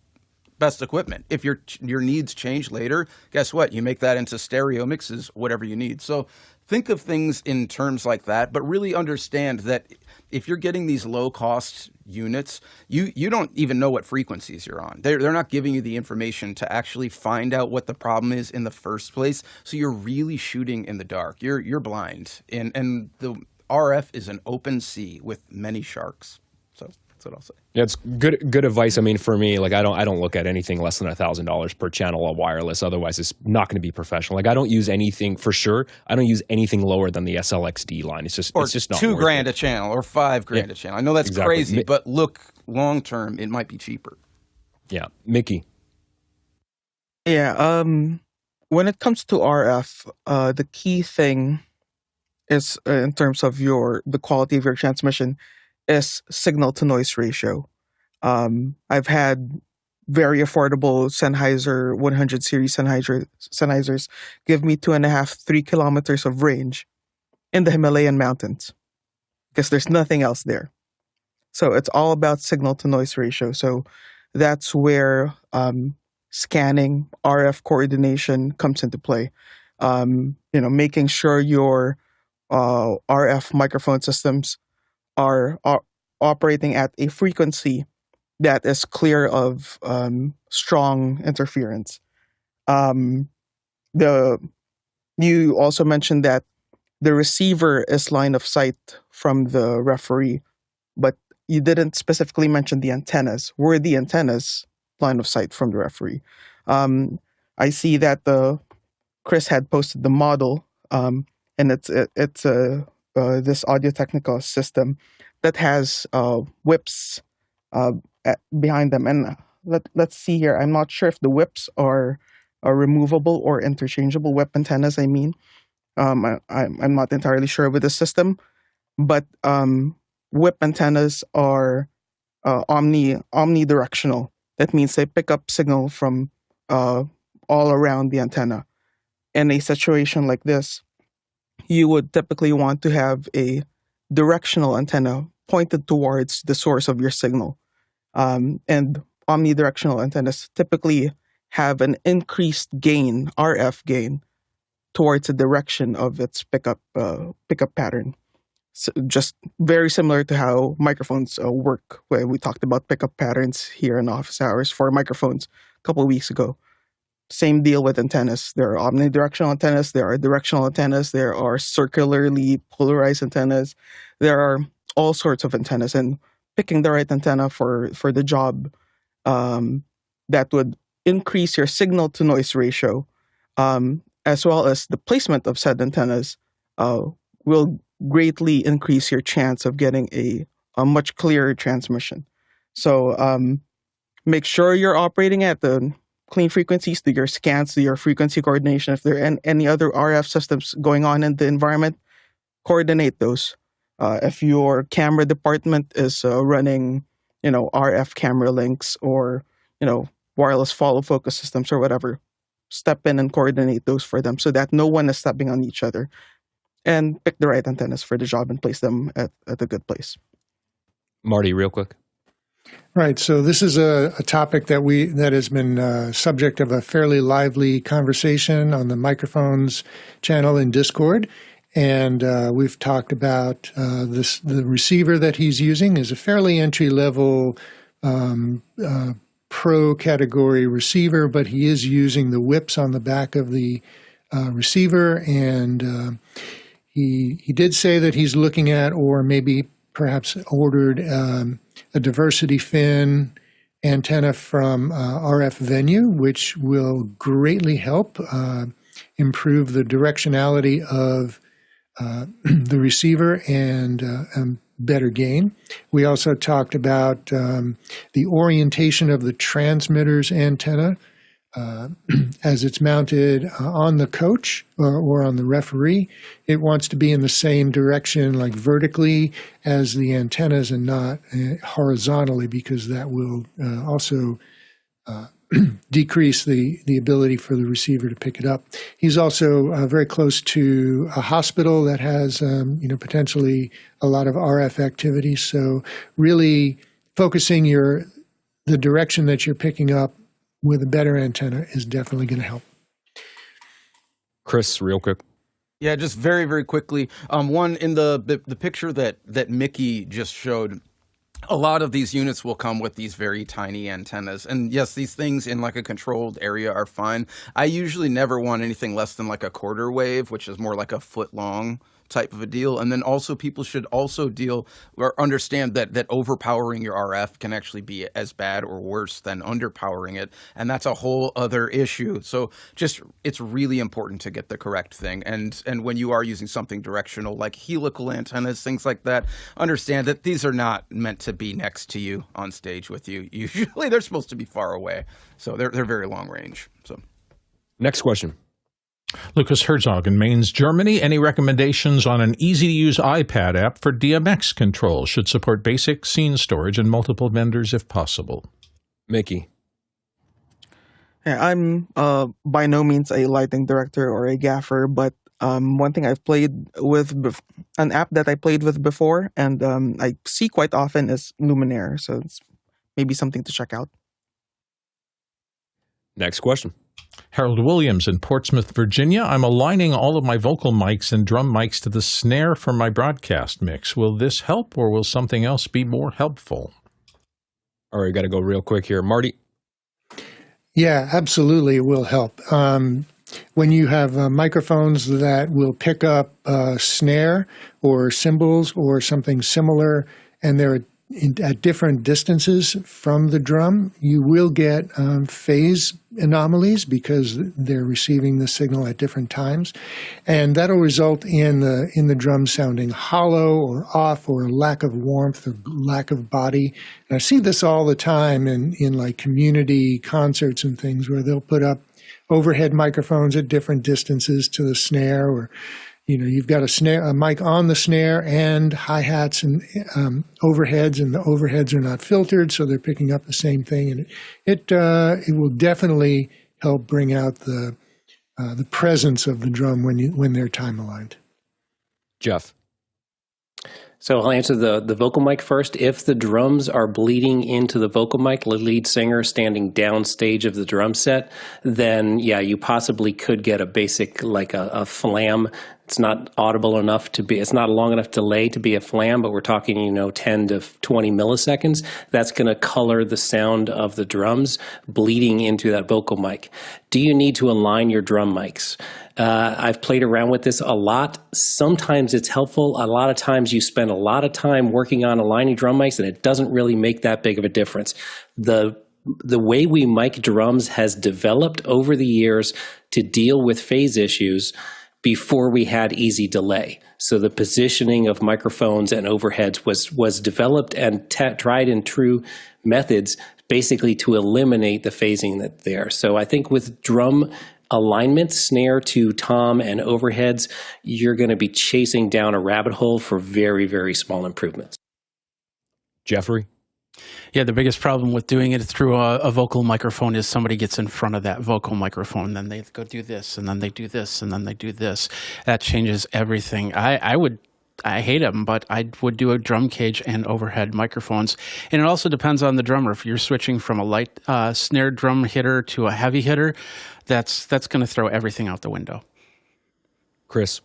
equipment. If your needs change later, guess what? You make that into stereo mixes, whatever you need. So think of things in terms like that, but really understand that if you're getting these low-cost units, you don't even know what frequencies you're on. They're not giving you the information to actually find out what the problem is in the first place. So you're really shooting in the dark. You're blind, and the RF is an open sea with many sharks. So that's what I'll say. Yeah, it's good advice. I mean, for me, like I don't look at anything less than $1,000 per channel of wireless. Otherwise, it's not going to be professional. Like I don't use anything for sure. I don't use anything lower than the SLXD line. It's just not $2,000 a channel or $5,000 a channel. I know that's exactly crazy, but look long term, it might be cheaper. Yeah, Mickey. Yeah. When it comes to RF, the key thing is in terms of the quality of your transmission is signal to noise ratio. I've had very affordable Sennheiser 100 series Sennheisers give me 2.5-3 kilometers of range in the Himalayan mountains because there's nothing else there. So it's all about signal to noise ratio. So that's where scanning, RF coordination comes into play. Making sure your RF microphone systems are operating at a frequency that is clear of strong interference. You also mentioned that the receiver is line of sight from the referee, but you didn't specifically mention the antennas. Were the antennas line of sight from the referee? I see that Chris had posted the model, and it's this Audio-Technica system that has whips behind them. And let's see here. I'm not sure if the whips are removable or interchangeable whip antennas. I mean, I'm not entirely sure with the system, but whip antennas are omnidirectional. That means they pick up signal from all around the antenna. In a situation like this, you would typically want to have a directional antenna pointed towards the source of your signal. And omnidirectional antennas typically have an increased gain, RF gain, towards the direction of its pickup pattern. So just very similar to how microphones work, where we talked about pickup patterns here in office hours for microphones a couple of weeks ago. Same deal with antennas. There are omnidirectional antennas, there are directional antennas, there are circularly polarized antennas. There are all sorts of antennas, and picking the right antenna for the job that would increase your signal to noise ratio, as well as the placement of said antennas, will greatly increase your chance of getting a much clearer transmission. So make sure you're operating at the clean frequencies, do your scans, do your frequency coordination. If there are any other RF systems going on in the environment, coordinate those. If your camera department is running, RF camera links or, wireless follow focus systems or whatever, step in and coordinate those for them so that no one is stepping on each other. And pick the right antennas for the job and place them at a good place. Marty, real quick. Right. So this is a topic that has been subject of a fairly lively conversation on the Microphones channel in Discord. And we've talked about the receiver that he's using is a fairly entry-level pro category receiver, but he is using the whips on the back of the receiver. And he did say that he's looking at, or maybe perhaps ordered, a diversity fin antenna from RF Venue, which will greatly help improve the directionality of the receiver and better gain. We also talked about the orientation of the transmitter's antenna as it's mounted on the coach or on the referee. It wants to be in the same direction, like vertically, as the antennas and not horizontally, because that will also decrease the ability for the receiver to pick it up. He's also very close to a hospital that has potentially a lot of RF activity. So really focusing the direction that you're picking up with a better antenna is definitely going to help. Chris, real quick. Yeah, just very, very quickly. One, in the picture that Mickey just showed, a lot of these units will come with these very tiny antennas. And yes, these things in like a controlled area are fine. I usually never want anything less than like a quarter wave, which is more like a foot long type of a deal. And then also people should also understand that overpowering your RF can actually be as bad or worse than underpowering it. And that's a whole other issue. So it's really important to get the correct thing. And when you are using something directional like helical antennas, things like that, understand that these are not meant to be next to you on stage with you. Usually they're supposed to be far away. So they're very long range. So Next question. Lucas Herzog in Mainz, Germany. Any recommendations on an easy-to-use iPad app for DMX control? Should support basic scene storage and multiple vendors if possible. Mickey. Yeah, I'm by no means a lighting director or a gaffer, but one thing I've played with, an app that I played with before and I see quite often is Luminaire, so it's maybe something to check out. Next question. Harold Williams in Portsmouth, Virginia. I'm aligning all of my vocal mics and drum mics to the snare for my broadcast mix. Will this help, or will something else be more helpful? All right, got to go real quick here. Marty? Yeah, absolutely, it will help. When you have microphones that will pick up snare or cymbals or something similar, and they're at different distances from the drum, you will get phase anomalies because they're receiving the signal at different times, and that'll result in the drum sounding hollow or off or lack of warmth or lack of body. And I see this all the time in like community concerts and things where they'll put up overhead microphones at different distances to the snare, or you've got a mic on the snare and hi-hats and overheads, and the overheads are not filtered, so they're picking up the same thing. And it will definitely help bring out the presence of the drum when they're time aligned. Jeff? So I'll answer the vocal mic first. If the drums are bleeding into the vocal mic, the lead singer standing downstage of the drum set, then yeah, you possibly could get a basic, like a flam. It's not audible enough it's not a long enough delay to be a flam, but we're talking, 10 to 20 milliseconds. That's going to color the sound of the drums bleeding into that vocal mic. Do you need to align your drum mics? I've played around with this a lot. Sometimes it's helpful. A lot of times you spend a lot of time working on aligning drum mics, and it doesn't really make that big of a difference. The way we mic drums has developed over the years to deal with phase issues before we had easy delay. So the positioning of microphones and overheads was developed and tried and true methods basically to eliminate the phasing that's there. So I think with drum alignment, snare to tom and overheads, you're going to be chasing down a rabbit hole for very, very small improvements. Jeffrey? Yeah, the biggest problem with doing it through a vocal microphone is somebody gets in front of that vocal microphone, then they go do this, and then they do this, and then they do this. That changes everything. I hate them, but I would do a drum cage and overhead microphones. And it also depends on the drummer. If you're switching from a light snare drum hitter to a heavy hitter, that's going to throw everything out the window. Chris?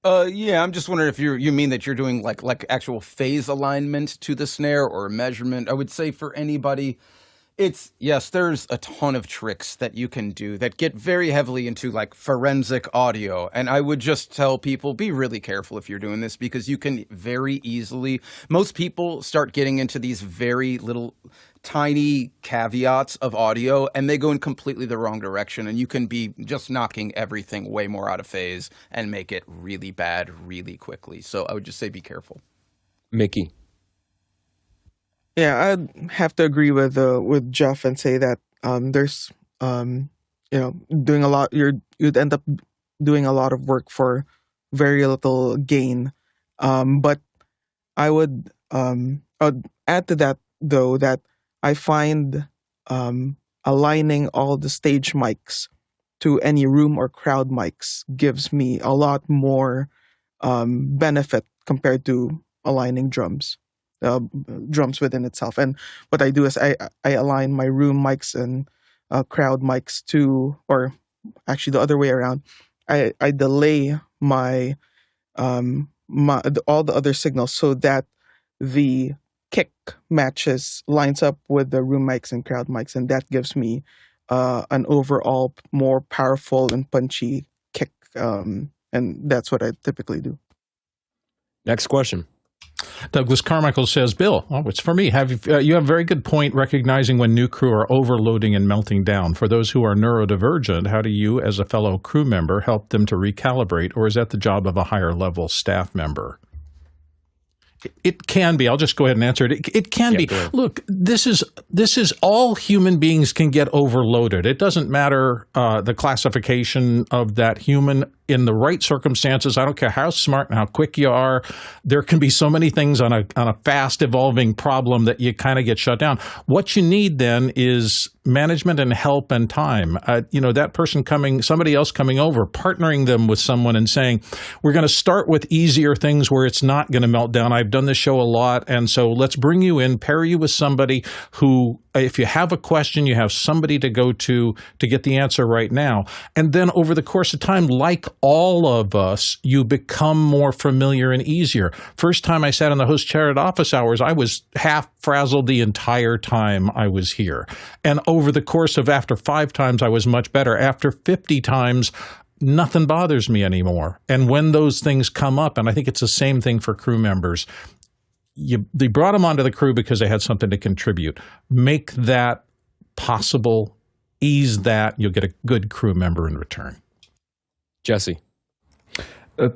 Yeah, I'm just wondering if you mean that you're doing like actual phase alignment to the snare or measurement. I would say for anybody, Yes, there's a ton of tricks that you can do that get very heavily into like forensic audio. And I would just tell people, be really careful if you're doing this, because you can very easily, most people start getting into these very little tiny caveats of audio and they go in completely the wrong direction. And you can be just knocking everything way more out of phase and make it really bad really quickly. So I would just say be careful. Mickey. Yeah, I'd have to agree with Jeff and say that there's doing a lot. You'd end up doing a lot of work for very little gain. But I would add to that though that I find aligning all the stage mics to any room or crowd mics gives me a lot more benefit compared to aligning drums within itself. And what I do is I align my room mics and crowd mics to, or actually the other way around. I delay my all the other signals so that the kick lines up with the room mics and crowd mics, and that gives me an overall more powerful and punchy kick. And that's what I typically do. Next question. Douglas Carmichael says, Bill, it's for me. You have a very good point recognizing when new crew are overloading and melting down. For those who are neurodivergent, how do you, as a fellow crew member, help them to recalibrate, or is that the job of a higher level staff member? It can be. I'll just go ahead and answer it. It can be. Look, this is all human beings can get overloaded. It doesn't matter the classification of that human. In the right circumstances, I don't care how smart and how quick you are, there can be so many things on a fast evolving problem that you kind of get shut down. What you need then is management and help and time. That person somebody else coming over, partnering them with someone and saying, we're going to start with easier things where it's not going to melt down. I've done this show a lot, and so let's bring you in, pair you with somebody who, if you have a question, you have somebody to go to get the answer right now. And then over the course of time, like all of us, you become more familiar and easier. First time I sat in the host chair at office hours, I was half frazzled the entire time I was here. And over the course of after 5 times, I was much better. After 50 times, nothing bothers me anymore. And when those things come up, and I think it's the same thing for crew members, they brought them onto the crew because they had something to contribute. Make that possible, ease that, you'll get a good crew member in return. Jesse.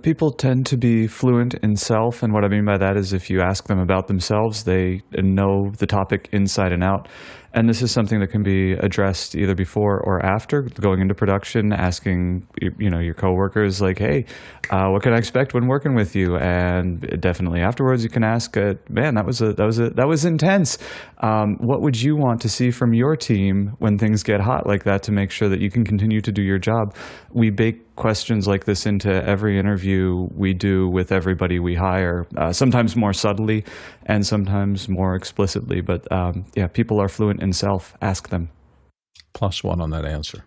People tend to be fluent in self, and what I mean by that is if you ask them about themselves, they know the topic inside and out. And this is something that can be addressed either before or after going into production, asking your coworkers like, hey, what can I expect when working with you? And definitely afterwards you can ask, man, that was intense. What would you want to see from your team when things get hot like that to make sure that you can continue to do your job? We bake questions like this into every interview we do with everybody we hire, sometimes more subtly and sometimes more explicitly. But people are fluent in self. Ask them. +1 on that answer.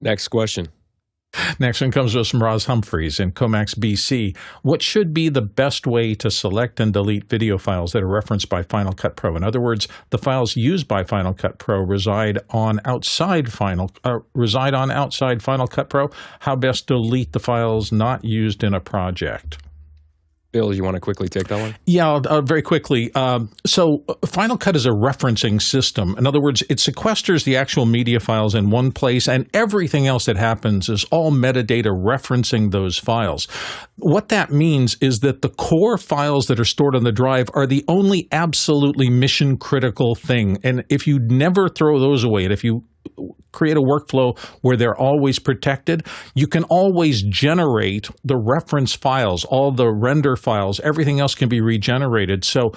Next question. Next one comes to us from Roz Humphreys in Comax, BC. What should be the best way to select and delete video files that are referenced by Final Cut Pro? In other words, the files used by Final Cut Pro reside on outside Final Cut Pro. How best to delete the files not used in a project? Bill, you want to quickly take that one? Yeah, very quickly. So Final Cut is a referencing system. In other words, it sequesters the actual media files in one place, and everything else that happens is all metadata referencing those files. What that means is that the core files that are stored on the drive are the only absolutely mission-critical thing. And if you never throw those away, and if you create a workflow where they're always protected, you can always generate the reference files, all the render files, everything else can be regenerated. So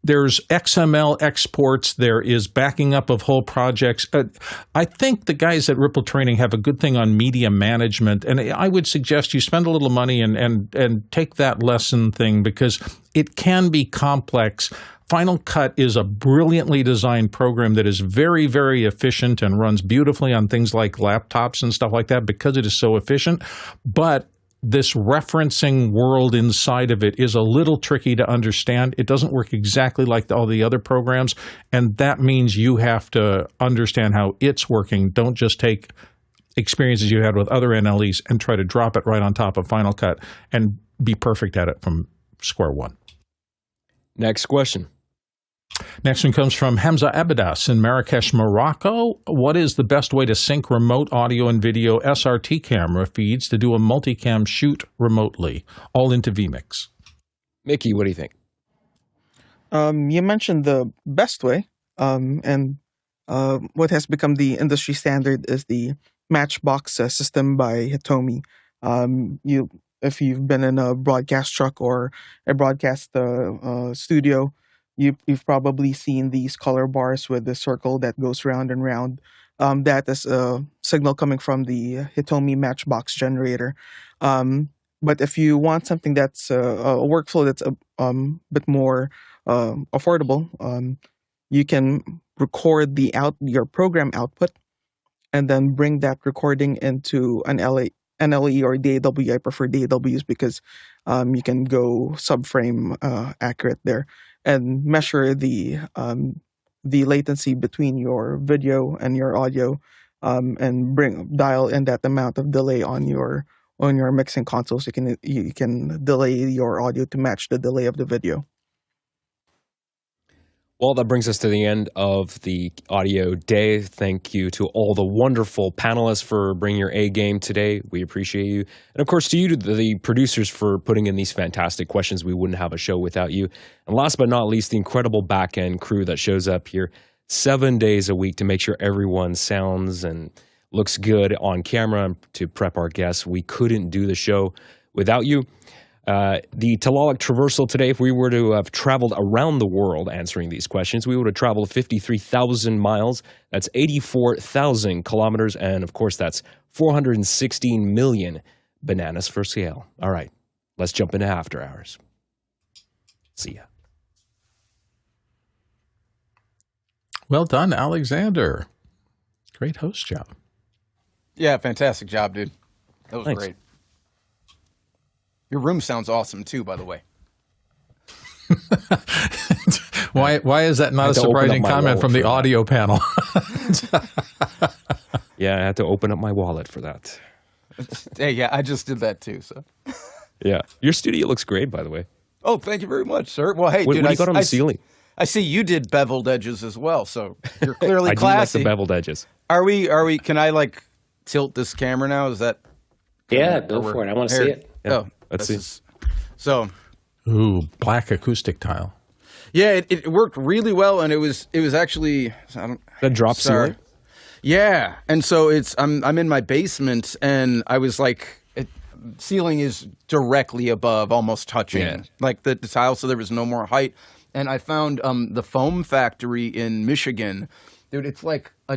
there's XML exports, there is backing up of whole projects. I think the guys at Ripple Training have a good thing on media management, and I would suggest you spend a little money and take that lesson thing because it can be complex. Final Cut is a brilliantly designed program that is very, very efficient and runs beautifully on things like laptops and stuff like that because it is so efficient. But this referencing world inside of it is a little tricky to understand. It doesn't work exactly like all the other programs, and that means you have to understand how it's working. Don't just take experiences you had with other NLEs and try to drop it right on top of Final Cut and be perfect at it from square one. Next question. Next one comes from Hamza Abadas in Marrakesh, Morocco. What is the best way to sync remote audio and video SRT camera feeds to do a multicam shoot remotely, all into Vmix? Mickey, what do you think? You mentioned the best way, and what has become the industry standard is the Matchbox system by Hitomi. If you've been in a broadcast truck or a broadcast studio, you've probably seen these color bars with the circle that goes round and round. That is a signal coming from the Hitomi Matchbox generator. But if you want something that's a workflow that's a bit more affordable, you can record your program output and then bring that recording into an NLE or DAW. I prefer DAWs because you can go subframe accurate there and measure the latency between your video and your audio, and dial in that amount of delay on your mixing console, so you can delay your audio to match the delay of the video. Well, that brings us to the end of the audio day. Thank you to all the wonderful panelists for bringing your A game today. We appreciate you. And of course, to you, the producers, for putting in these fantastic questions. We wouldn't have a show without you. And last but not least, the incredible back-end crew that shows up here 7 days a week to make sure everyone sounds and looks good on camera and to prep our guests. We couldn't do the show without you. The Talalic traversal today, if we were to have traveled around the world answering these questions, we would have traveled 53,000 miles. That's 84,000 kilometers. And of course, that's 416 million bananas for scale. All right, let's jump into After Hours. See ya. Well done, Alexander. Great host job. Yeah, fantastic job, dude. That was Thanks. great. Your room sounds awesome too, by the way. Why is that not a to open up surprising my comment wallet from the for that. audio panel? Yeah, I had to open up my wallet for that. Hey, yeah, I just did that too. So, Yeah. Your studio looks great, by the way. oh, thank you very much, sir. Well, hey, What, dude, what do you got on the ceiling? I see you did beveled edges as well, so you're clearly I do like classy. the beveled edges. Are we? Can I like tilt this camera now? Is that? Yeah, go for it. I want to see it. Yeah, Oh, let's this see. So, Ooh, black acoustic tile. yeah, it worked really well, and it was actually That drop ceiling? Yeah, and so I'm in my basement, and I was like, ceiling is directly above, almost touching like the tile, so there was no more height. And I found the Foam Factory in Michigan, dude. It's like a